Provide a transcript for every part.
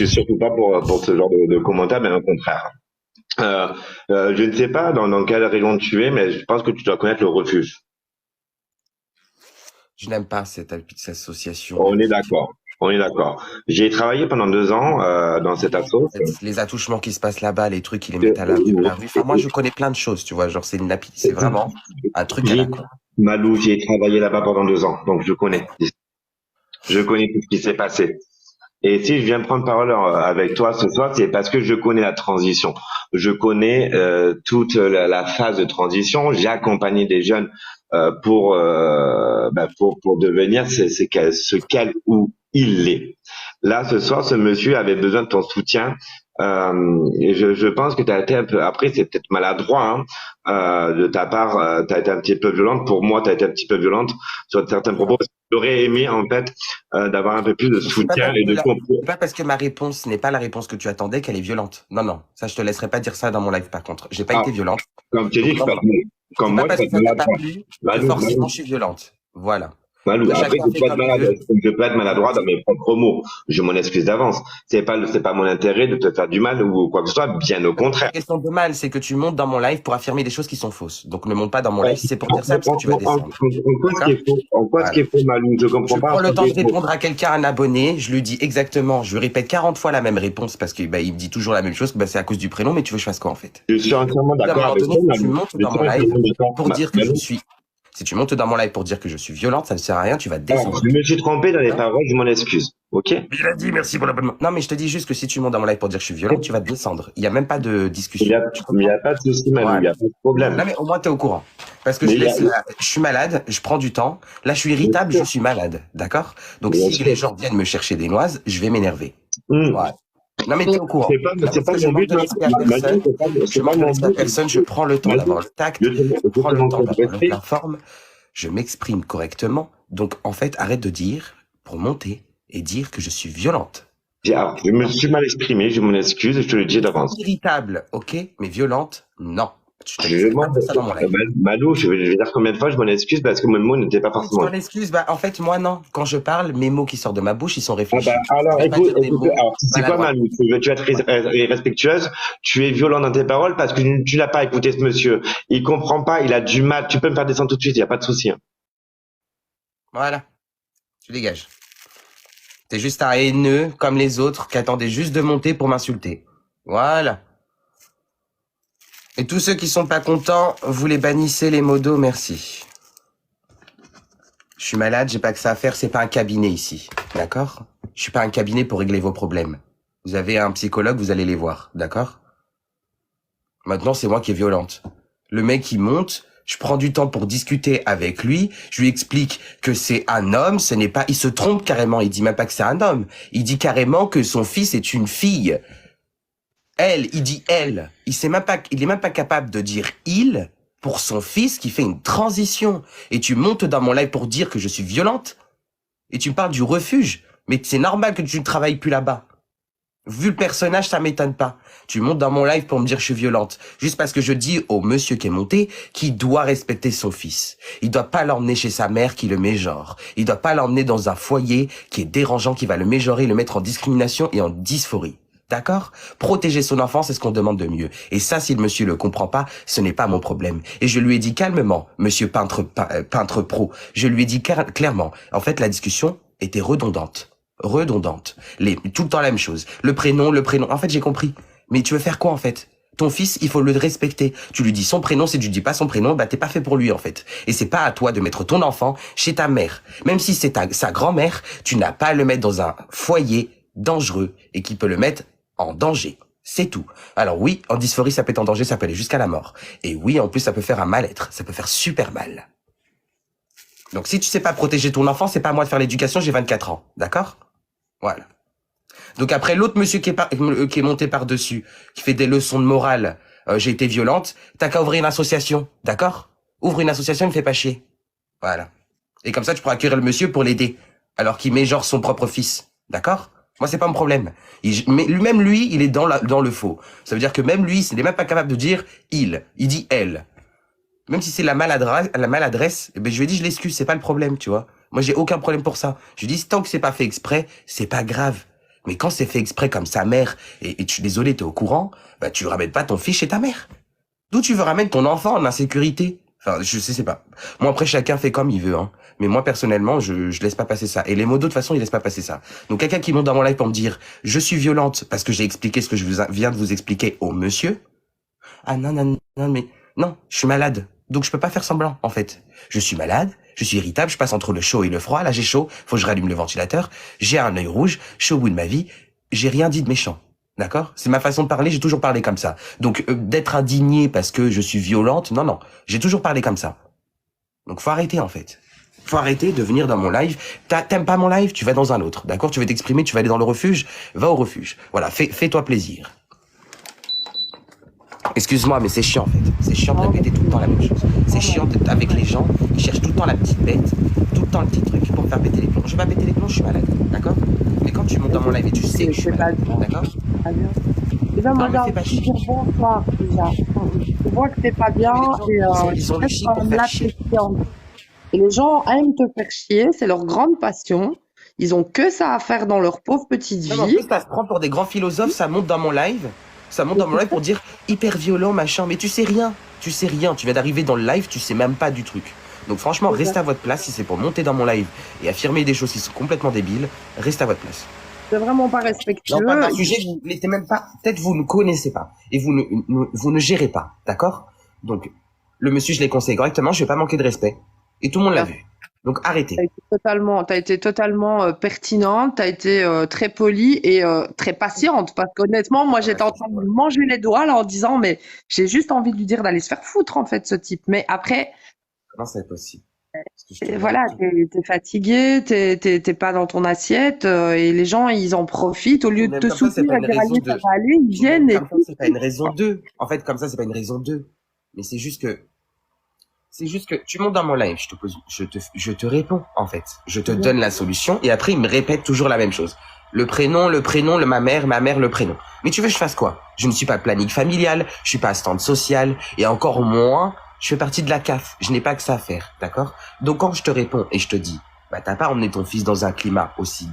m'excuse surtout pas pour ce genre de commentaires, mais au contraire. Euh, je ne sais pas dans quel rayon tu es, mais je pense que tu dois connaître le refuge. Je n'aime pas cette association. On est d'accord. On est d'accord. J'ai travaillé pendant 2 ans dans cette asso. Les attouchements qui se passent là-bas, les trucs qui les mettent à la rue. Enfin, moi, je connais plein de choses, tu vois. Genre, c'est vraiment un truc à la J'ai con. Malou, j'ai travaillé là-bas pendant 2 ans, donc je connais. Je connais tout ce qui s'est passé. Et si je viens prendre parole avec toi ce soir, c'est parce que je connais la transition. Je connais toute la phase de transition. J'ai accompagné des jeunes pour devenir ce qu'elle ou il est. Là, ce soir, ce monsieur avait besoin de ton soutien. Et je pense que tu as été un peu, après c'est peut-être maladroit de ta part, tu as été un petit peu violente. Pour moi, tu as été un petit peu violente sur certains propos. J'aurais aimé en fait d'avoir un peu plus de C'est pas soutien parce et que de c'est pas parce que ma réponse n'est pas la réponse que tu attendais qu'elle est violente. Non, non. Ça, je te laisserai pas dire ça dans mon live, par contre. J'ai pas ah, été violente. comme tu dis, Donc, non, non. comme C'est pas moi, je parce peux que être ça t'a pas maladroit. plu que Malou, forcément je suis violente. Voilà. Malou. Que Après, chacun fait comme il veut. je peux être maladroit dans mes propres mots. Je m'en excuse d'avance. C'est pas mon intérêt de te faire du mal ou quoi que ce soit. Bien au C'est pas contraire. une question de mal, c'est que tu montes dans mon live pour affirmer des choses qui sont fausses. Donc ne monte pas dans mon live si c'est pour dire ça, parce que tu vas descendre. En quoi ce qui D'accord? est faux? En quoi ce qui Voilà. est faux, Malou? Je comprends Je pas prends ce le qui temps de est faux. répondre à quelqu'un, un abonné, je lui dis exactement, je lui répète 40 fois la même réponse parce que il me dit toujours la même chose, c'est à cause du prénom, mais tu veux que je fasse quoi en fait? Je suis entièrement À un d'accord moment avec donné, toi, si tu Malou. montes Je dans suis mon live entièrement d'accord. pour dire que je Malou. suis, si tu montes dans mon live pour dire que je suis violente, ça ne sert à rien, tu vas Alors, descendre. je me suis trompé dans les D'accord? paroles, je m'en excuse. Ok? Il a dit merci pour l'abonnement. Non, mais je te dis juste que si tu montes dans mon live pour dire que je suis violente, tu vas descendre. Il n'y a même pas de discussion. Tu Il y comprends? a pas de souci, Malou. Il y Voilà. a pas de problème. Non, mais au moins, tu es au courant. Parce que Mais il y a, je suis malade, je prends du temps. Là, je suis irritable, je suis malade. D'accord? Donc, bien si sûr. les gens viennent me chercher des noises, je vais m'énerver. Hmm. Voilà. Non, mais t'es au courant. Là, C'est parce pas que je mon manque but, de respect à Malou, personne. Je c'est pas manque de mon respect à but. personne. Je prends le temps Malou, d'avoir le tact. Je je prends te le manque temps de d'avoir respect. la forme. Je m'exprime correctement. Donc, en fait, arrête de dire pour monter et dire que je suis violente. Je me suis mal exprimé, je m'en excuse, je te le dis Je suis d'avance. irritable, ok? Mais violente, non. Je te Je laisserai pas demande, dire ça dans mon live. Malou, je vais dire combien de fois je m'en excuse parce que mon mot n'était pas Oui, tu forcément. t'en excuses. Bah, en fait, moi, non. Quand je parle, mes mots qui sortent de ma bouche, ils sont Ah bah, réfléchis. Je alors, vais pas dire des mots alors, c'est quoi, maladroits. Malou? Tu veux être irrespectueuse, tu es violent dans tes paroles parce que tu n'as pas écouté ce monsieur. Il comprend pas, il a du mal. Tu peux me faire descendre tout de suite, il n'y a pas de souci. Voilà. Tu dégages. T'es juste un haineux, comme les autres, qui attendaient juste de monter pour m'insulter. Voilà. Et tous ceux qui sont pas contents, vous les bannissez, les modos, merci. Je suis malade, j'ai pas que ça à faire, c'est pas un cabinet ici. D'accord? Je suis pas un cabinet pour régler vos problèmes. Vous avez un psychologue, vous allez les voir. D'accord? Maintenant, c'est moi qui est violente. Le mec, il monte, je prends du temps pour discuter avec lui, je lui explique que c'est un homme, ce n'est pas, il se trompe carrément, il dit même pas que c'est un homme. Il dit carrément que son fils est une fille. Elle, il dit elle. Il est même pas capable de dire il pour son fils qui fait une transition. Et tu montes dans mon live pour dire que je suis violente. Et tu me parles du refuge. Mais c'est normal que tu ne travailles plus là-bas. Vu le personnage, ça m'étonne pas. Tu montes dans mon live pour me dire que je suis violente. Juste parce que je dis au monsieur qui est monté qu'il doit respecter son fils. Il doit pas l'emmener chez sa mère qui le mégenre. Il doit pas l'emmener dans un foyer qui est dérangeant, qui va le mégenrer, le mettre en discrimination et en dysphorie. D'accord? Protéger son enfant, c'est ce qu'on demande de mieux. Et ça, si le monsieur le comprend pas, ce n'est pas mon problème. Et je lui ai dit calmement, monsieur peintre pro, je lui ai dit clairement, en fait, la discussion était redondante. Tout le temps la même chose. Le prénom. En fait, j'ai compris. Mais tu veux faire quoi, en fait? Ton fils, il faut le respecter. Tu lui dis son prénom, si tu lui dis pas son prénom, bah t'es pas fait pour lui, en fait. Et c'est pas à toi de mettre ton enfant chez ta mère. Même si c'est sa grand-mère, tu n'as pas à le mettre dans un foyer dangereux et qui peut le mettre en danger. C'est tout. Alors oui, en dysphorie, ça peut être en danger, ça peut aller jusqu'à la mort. Et oui, en plus, ça peut faire un mal-être. Ça peut faire super mal. Donc si tu sais pas protéger ton enfant, c'est pas à moi de faire l'éducation, j'ai 24 ans. D'accord? Voilà. Donc après, l'autre monsieur qui est monté par-dessus, qui fait des leçons de morale, j'ai été violente, t'as qu'à ouvrir une association. D'accord? Ouvre une association, il me fait pas chier. Voilà. Et comme ça, tu pourras accueillir le monsieur pour l'aider. Alors qu'il met genre son propre fils. D'accord? Moi, c'est pas mon problème. Mais lui-même, lui, il est dans le faux. Ça veut dire que même lui, il n'est même pas capable de dire il. Il dit elle. Même si c'est la maladresse, eh ben, je lui ai dit, je l'excuse, c'est pas le problème, tu vois. Moi, j'ai aucun problème pour ça. Je lui ai dit, tant que c'est pas fait exprès, c'est pas grave. Mais quand c'est fait exprès comme sa mère, et tu, désolé, t'es au courant, bah tu ramènes pas ton fils chez ta mère. D'où tu veux ramener ton enfant en insécurité? Enfin, je sais pas. Moi, après, chacun fait comme il veut, hein. Mais moi, personnellement, je laisse pas passer ça. Et les modos, de toute façon, ils laissent pas passer ça. Donc, quelqu'un qui monte dans mon live pour me dire, je suis violente parce que j'ai expliqué ce que viens de vous expliquer au monsieur. Ah non, non, non, mais non, je suis malade. Donc, je peux pas faire semblant, en fait. Je suis malade, je suis irritable, je passe entre le chaud et le froid. Là, j'ai chaud, faut que je rallume le ventilateur. J'ai un œil rouge, je suis au bout de ma vie. J'ai rien dit de méchant. D'accord? C'est ma façon de parler, j'ai toujours parlé comme ça. Donc, d'être indigné parce que je suis violente, non, non. J'ai toujours parlé comme ça. Donc, faut arrêter, en fait. Faut arrêter de venir dans mon live. T'aimes pas mon live, tu vas dans un autre. D'accord? Tu veux t'exprimer, tu vas aller dans le refuge, va au refuge. Voilà, fais-toi plaisir. Excuse-moi, mais c'est chiant, en fait. C'est chiant de répéter tout le temps la même chose. C'est chiant d'être avec les gens qui cherchent tout le temps la petite bête, tout le temps le petit truc pour me faire péter les plombs. Je vais pas péter les plombs, je suis malade. D'accord? Mais quand tu montes dans mon live et tu sais que je suis malade, d'accord? Déjà, moi, Non, j'ai mais envie fais pas de te chier. dire bonsoir, déjà. Je vois que t'es pas bien et Ils ont le peut-être chic quand pour même faire là, chier. t'es chiante. Et les gens aiment te faire chier, c'est leur grande passion. Ils ont que ça à faire dans leur pauvre petite Non, mais en vie. plus, ça se prend pour des grands philosophes, ça monte dans mon live. Ça monte dans mon live pour dire hyper violent, machin. Mais tu sais rien. Tu sais rien. Tu viens d'arriver dans le live, tu sais même pas du truc. Donc franchement, restez à votre place si c'est pour monter dans mon live et affirmer des choses qui sont complètement débiles. Restez à votre place. C'est vraiment pas Là, on respectueux. parle d'un sujet que vous n'êtes même pas, peut-être vous ne connaissez pas et vous ne gérez pas, d'accord? Donc, le monsieur, je l'ai conseillé correctement, je vais pas manquer de respect. Et tout le monde l'a vu. Donc, arrêtez. T'as été totalement pertinente, t'as été très polie et très patiente. Parce qu'honnêtement, moi, Ah ouais, j'étais en train de me manger les doigts là en disant, mais j'ai juste envie de lui dire d'aller se faire foutre en fait, ce type. Mais après, comment ça est possible? Parce que je te voilà, garantis. t'es fatigué, t'es pas dans ton assiette et les gens, ils en profitent. Au Et lieu de même te comme ça, c'est soutenir pas et une dire, raison allez, ça de, va aller, ils et même viennent et comme ça, tout. c'est pas une raison de. En fait, comme ça, c'est pas une raison de. Mais c'est juste que tu montes dans mon live, je te réponds, en fait. Je te donne la solution et après, il me répète toujours la même chose. Le prénom, ma mère, le prénom. Mais tu veux que je fasse quoi? Je ne suis pas planning familial, je suis pas assistante sociale et encore moins, je fais partie de la CAF. Je n'ai pas que ça à faire, d'accord? Donc quand je te réponds et je te dis, bah t'as pas emmené ton fils dans un climat aussi,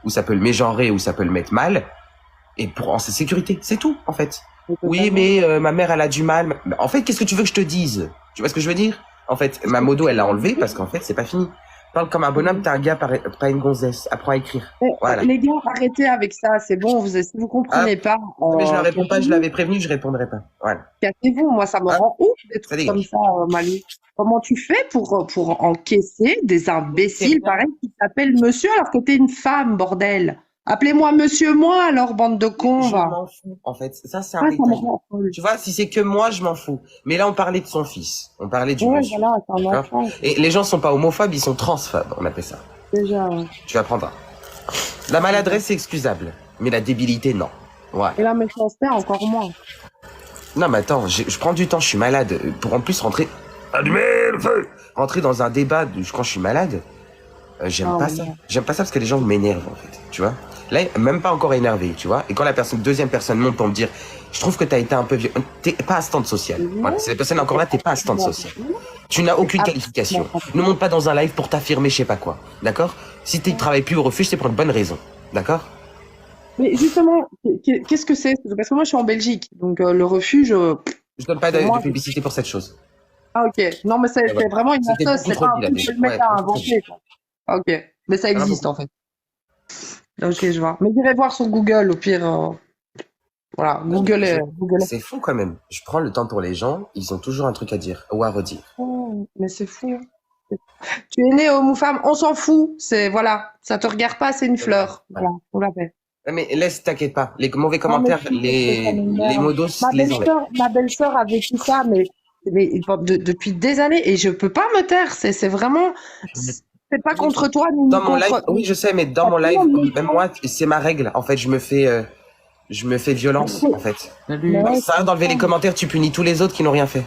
où ça peut le mégenrer, où ça peut le mettre mal, et pour en sa sécurité, c'est tout, en fait. Oui, mais ma mère, elle a du mal. En fait, qu'est-ce que tu veux que je te dise? Tu vois ce que je veux dire? En fait, ma modo, elle l'a enlevée parce qu'en fait, c'est pas fini. Parle comme un bonhomme, t'es un gars, pas une gonzesse. Apprends à écrire. Voilà. Les gars, arrêtez avec ça, c'est bon, si vous Ah, comprenez pas, mais je ne réponds pas, je cassez-vous, l'avais prévenu, je répondrai pas. Voilà. cassez-vous. Moi, ça me Ah, rend ouf des ça trucs comme dégage. ça, Mali. Comment tu fais pour encaisser des C'est imbéciles rien. pareils qui s'appellent monsieur alors que t'es une femme, bordel? Appelez-moi monsieur moi alors, bande de cons, Je va. m'en fous, en fait. Ça, c'est un Ah, ça me détail. rend folle. Tu vois, si c'est que moi, je m'en fous. Mais là, on parlait de son fils. On parlait du Ouais, monsieur. voilà, c'est un D'accord? enfant, Et les gens sont pas homophobes, ils sont transphobes, on appelle ça. déjà. Ouais. Tu apprendras. La maladresse, c'est excusable. Mais la débilité, non. Ouais. Et la méchanceté, encore moins. Non, mais attends, je prends du temps, je suis malade. Pour en plus rentrer. Allumez le feu! Rentrer dans un débat quand je suis malade, j'aime Ah, pas ouais. ça. J'aime pas ça parce que les gens m'énervent, en fait. Tu vois? Là, même pas encore énervé, tu vois? Et quand la deuxième personne monte pour me dire, je trouve que t'as été un peu vieux. T'es pas assistante sociale. Voilà. Si la personne est encore là, t'es pas assistante sociale. Tu n'as aucune qualification. Ne monte pas dans un live pour t'affirmer je sais pas quoi. D'accord? Si tu travailles plus au refuge, c'est pour une bonne raison. D'accord? Mais justement, qu'est-ce que c'est? Parce que moi, je suis en Belgique, donc le refuge, Je donne pas pour moi, de publicité pour cette chose. ah, ok. Non, mais Et c'est voilà. vraiment une C'était assoce, beaucoup c'est trop pas dit un là truc déjà. que le mec Ouais, a beaucoup trop dit. inventé, quoi. Ah, ok. Mais ça Il y en a existe, beaucoup. en fait. Ok, je vois. Mais j'irai voir sur Google, au pire. Voilà, Non, mais Google. c'est fou quand même. Je prends le temps pour les gens, ils ont toujours un truc à dire ou à redire. Oh, mais c'est fou. Tu es né homme ou femme, on s'en fout. C'est, voilà, ça te regarde pas, c'est une fleur. Voilà. Voilà, on l'appelle. Mais laisse, t'inquiète pas. Les mauvais Non, mais commentaires, si, parce que ça les m'énerve. modos, les enlève. Ma belle-sœur a vécu ça, mais depuis des années, et je peux pas me taire. C'est vraiment, c'est pas contre toi ni Dans mon live, contre. oui, je sais, mais dans T'as mon live, tellement de même méchants. moi, c'est ma règle. En fait, je me fais violence, en fait. Mais ouais, Ça, d'enlever les commentaires, tu punis tous les autres qui n'ont rien fait.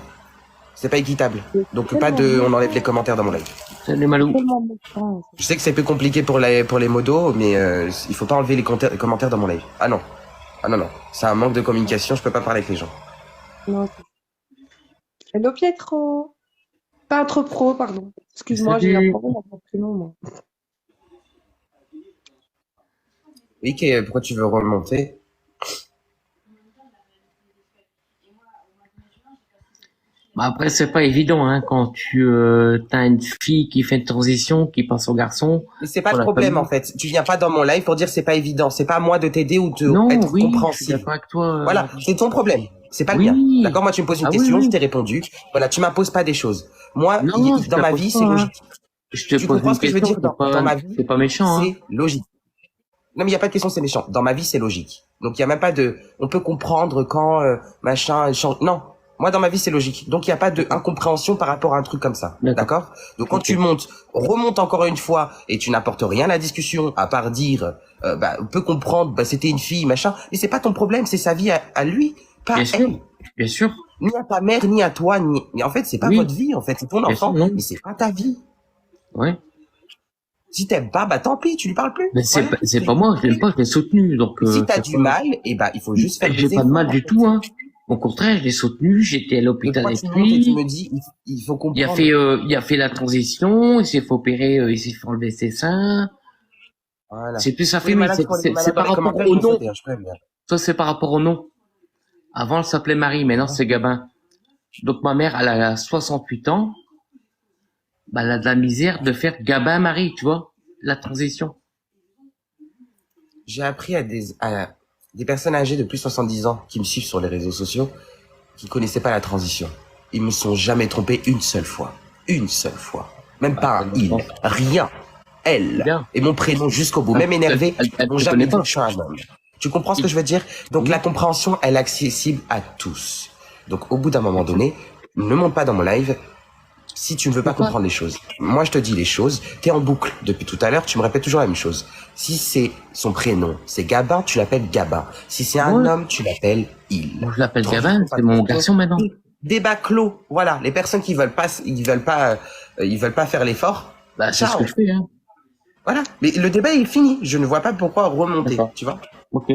C'est pas équitable. Donc pas de, on enlève les commentaires dans mon live. Salut Malou. tellement méchant. Je sais que c'est peu compliqué pour les modos, mais il faut pas enlever les commentaires dans mon live. Ah non. Ah non, non. C'est un manque de communication, je peux pas parler avec les gens. Non, hello Pietro. Peintre pro, pardon. Excuse-moi, j'ai eu un Salut. problème avec mon prénom, moi. Oui, pourquoi tu veux remonter? Bah, après, c'est pas évident, hein, quand tu as une fille qui fait une transition, qui passe au garçon, Mais c'est pas pour le la problème, en famille. fait. Tu viens pas dans mon live pour dire c'est pas évident. C'est pas à moi de t'aider ou de Non, être oui, je suis compréhensive. d'accord avec toi. Voilà, c'est ton problème. C'est pas le mien. Oui. D'accord? Moi, tu me poses une Ah oui, question, je oui. t'ai répondu. Voilà, tu m'imposes pas des choses. Moi, Non, je dans te ma pose vie, pas, c'est hein. logique. Je te Tu pose comprends une ce que je veux question, dire dans ma vie? c'est pas méchant, hein. C'est logique. Non, mais il y a pas de question, c'est méchant. Dans ma vie, c'est logique. Donc, il y a même pas de, on peut comprendre quand, machin, change. Non. Moi, dans ma vie, c'est logique. Donc, il y a pas de incompréhension par rapport à un truc comme ça. D'accord. D'accord? Donc, quand Ok. tu montes, remonte encore une fois et tu n'apportes rien à la discussion à part dire, bah, on peut comprendre, bah, c'était une fille, machin. Mais c'est pas ton problème, c'est sa vie à lui, pas Bien sûr, elle. bien sûr. Ni à ta mère, ni à toi, ni, mais en fait, c'est pas Oui, votre vie, en fait. C'est ton bien sûr, enfant, non. mais c'est pas ta vie. Ouais. Si t'aimes pas, bah, tant pis, tu lui parles plus. Mais Voilà. c'est pas moi, je l'aime pas, je l'ai soutenu, donc Et si t'as c'est du pas. mal, et bah, il faut juste faire J'ai des pas de efforts. mal du tout, hein. Au contraire, je l'ai soutenu, j'étais à Donc, l'hôpital quand avec tu montes et tu me lui. dis, il faut Il a comprendre. fait, il a fait la transition, il s'est fait opérer, il s'est fait enlever ses seins. Voilà. C'est plus sa Pour les famille, malades, pour les c'est malades dans par les rapport commentaires, au je peux nom. sauter, hein, je préviens. Ça, c'est par rapport au nom. Avant, elle s'appelait Marie, maintenant c'est Gabin. Donc ma mère, elle a 68 ans, bah, elle a de la misère de faire Gabin Marie, tu vois, la transition. J'ai appris à des personnes âgées de plus de 70 ans qui me suivent sur les réseaux sociaux, qui connaissaient pas la transition. Ils me sont jamais trompés une seule fois. Une seule fois. Même Bah, pas un il. Rien. Elle. Bien. Et mon prénom jusqu'au bout. Même énervé, Elle ils m'ont te jamais connaît dit pas. que je suis un homme. Tu comprends ce que je veux dire? Donc Oui. la compréhension, elle est accessible à tous. Donc au bout d'un moment donné, ne monte pas dans mon live si tu ne veux pas Pourquoi? comprendre les choses. Moi, je te dis les choses. T'es en boucle depuis tout à l'heure. Tu me répètes toujours la même chose. Si c'est son prénom, c'est Gabin, tu l'appelles Gabin. Si c'est un Ouais. homme, tu l'appelles il. Moi, je l'appelle Tandis Gabin, qu'on c'est mon passe- garçon maintenant. Débat clos. Voilà. Les personnes qui veulent pas, ils veulent pas faire l'effort. Bah, c'est ce Ciao. que je fais, hein. Voilà. Mais le débat est fini. Je ne vois pas pourquoi remonter. D'accord. Tu vois? Ok.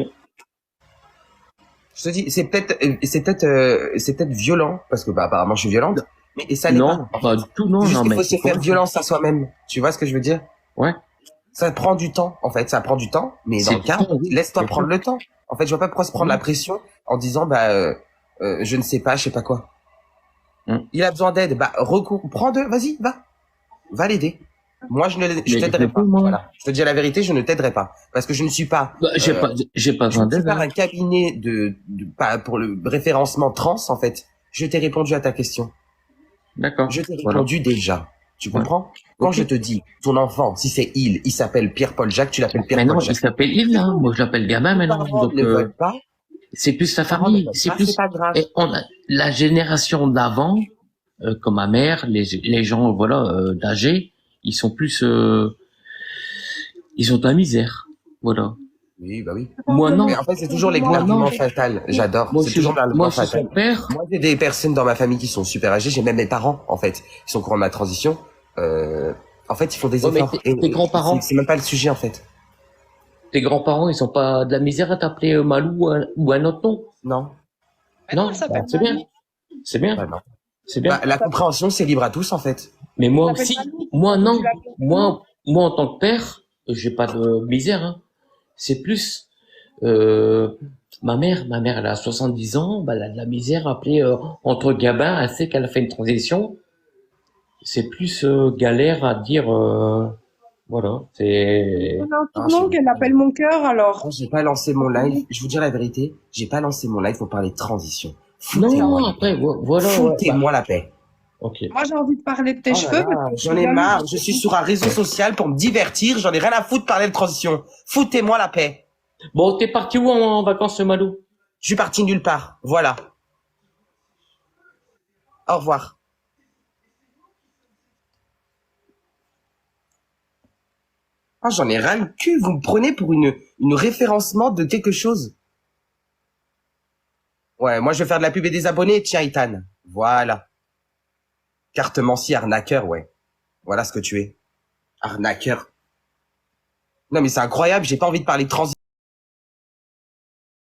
Je te dis, c'est peut-être violent parce que bah apparemment je suis violente. Mais et ça l'est Non, pas. En pas fait. du tout, non, C'est juste non, qu'il mais faut se c'est faire pas- violence à soi-même. Tu vois ce que je veux dire? Ouais. Ça prend du temps, en fait, ça prend du temps, mais dans C'est le cas, du temps, oui, laisse-toi bien prendre sûr. le temps. En fait, je vois pas pourquoi se prendre Oui. la pression en disant, je ne sais pas, je sais pas quoi. Hum. Il a besoin d'aide, bah, recours, vas-y, va l'aider. Moi, je Mais t'aiderai je pas. peux, moi. Voilà. Je te dis la vérité, je ne t'aiderai pas. Parce que je ne suis pas, Bah, j'ai pas je besoin ne suis d'aide, pas hein. un cabinet pas pour le référencement trans, en fait. Je t'ai répondu à ta question. D'accord. Je t'ai Voilà. répondu déjà. Tu Ouais. comprends? Quand Ok. je te dis, ton enfant, si c'est il s'appelle Pierre-Paul Jacques, tu l'appelles Maintenant, Pierre-Paul il Jacques. s'appelle Yves, hein. Moi, je l'appelle Gabin Les maintenant. parents Donc, ne veulent pas. c'est plus la Les parents ne famille. veulent C'est pas, plus, c'est pas grave. et on a la génération d'avant, comme ma mère, les gens, voilà, d'âgés, ils sont plus, ils ont de la misère. Voilà. Oui, bah oui. Moi, non. Mais en fait, c'est toujours Moi, l'argument non. fatal. J'adore. Moi, C'est toujours l'argument je suis fatal. son père. Moi, j'ai des personnes dans ma famille qui sont super âgées. J'ai même mes parents, en fait, qui sont au courant de ma transition. En fait, ils font des Ouais, mais efforts. tes grands-parents, C'est même pas le sujet, en fait. tes grands-parents, ils sont pas de la misère à t'appeler Malou ou un autre nom. Non. Non, elle s'appelle bah, c'est bien. Manu. C'est bien. Bah, non. C'est bien. Bah, la compréhension, c'est libre à tous, en fait. Mais moi Elle s'appelle aussi, Manu. moi non, Tu l'appelles moi en tant que père, j'ai pas de misère, hein. C'est plus ma mère, elle a 70 ans, bah, elle a de la misère à appeler entre Gabin, elle sait qu'elle a fait une transition. C'est plus galère à dire voilà, c'est On a un Non, surnom qu'elle appelle mon cœur alors. Moi, j'ai pas lancé mon live. Je vous dire la vérité. J'ai pas lancé mon live pour parler de transition. non, Foutez-moi la après paix. voilà, ouais, bah, Foutez-moi la paix. OK. Moi j'ai envie de parler de tes Oh là cheveux. là, parce que j'en ai marre. Je suis sur un réseau social pour me divertir. J'en ai rien à foutre de parler de transition. Foutez-moi la paix. Bon, t'es parti où en vacances, Malou? Je suis parti nulle part. Voilà. Au revoir. Ah, j'en ai ras le cul. Vous me prenez pour une référencement de quelque chose. Ouais, moi, je vais faire de la pub et des abonnés. Tiens, Ethan. Voilà. Carte-mencie, arnaqueur, ouais. Voilà ce que tu es. Arnaqueur. Non, mais c'est incroyable. J'ai pas envie de parler de transition.